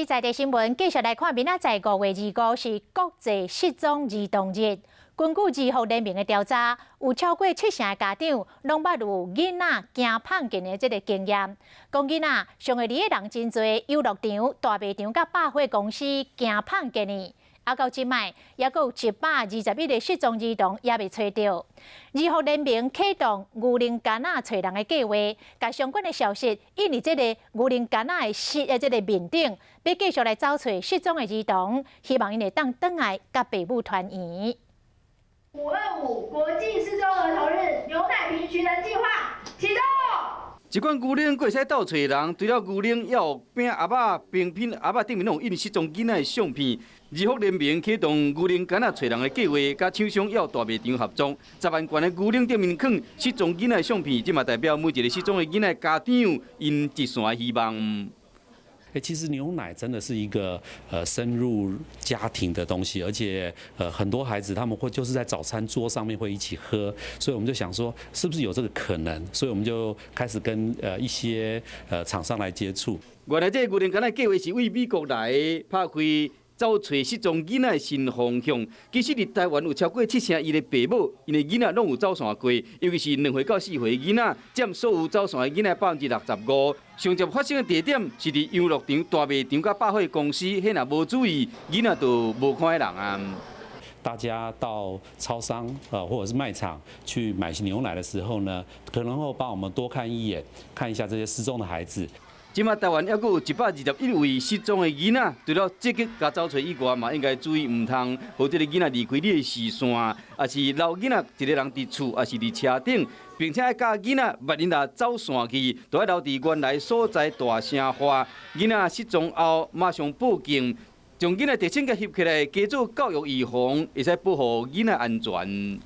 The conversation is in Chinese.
在地新闻继续来看，明仔载5月25是国际失踪儿童日。根据医护人员的调查，有超过70%的家长拢捌有囡仔惊碰见的这个经验。讲囡仔上会离的人真多，游乐场、大卖场、甲百货公司惊碰见呢。啊，到即摆，也阁有121个失踪儿童也未找到。医护人员启动牛铃杆仔找人的计划，甲相关的消息印入这个牛铃杆仔的这个面顶，要继续来找找失踪的儿童，希望因会当转来甲父母团圆。525国际失踪儿童日牛奶瓶寻人计划启动。一罐牛奶过使倒找人，除了牛奶，也有饼鸭仔、冰品鸭仔顶面拢有印失踪囡仔的相片。医护人员启动牛奶杆仔找人的计划，甲厂商也有大卖场合作，10万罐的牛奶顶面放失踪囡仔的相片，这嘛代表每一个失踪的囡仔家长因一线希望。其实牛奶真的是一个深入家庭的东西，而且很多孩子他们会就是在早餐桌上面会一起喝，所以我们就想说是不是有这个可能，所以我们就开始跟一些厂商来接触。原来这牛奶杆仔计划是为美国来的，拍开找找失踪囡仔的新方向。其实，伫台湾有超过70%的父母，因的囡仔拢有走线过，尤其是2岁到4岁的囡仔，占所有走线的囡仔65%。上接发生的地点是伫游乐场、大卖场、甲百货公司，迄若无注意，囡仔就无看的人啊。大家到超商或者是卖场去买牛奶的时候呢，可能会帮我们多看一眼，看一下这些失踪的孩子。即马台湾还阁有121位失踪的囡仔，除了积极甲找找以外，嘛应该注意唔通，互这个囡仔离开你的视线，也是老囡仔一个人伫厝，也是伫车顶，并且教囡仔万一若走散去，就要留伫原来所在大声话。囡仔失踪后，马上报警，将囡仔特征甲翕起来，加做教育预防，会使保护囡仔安全。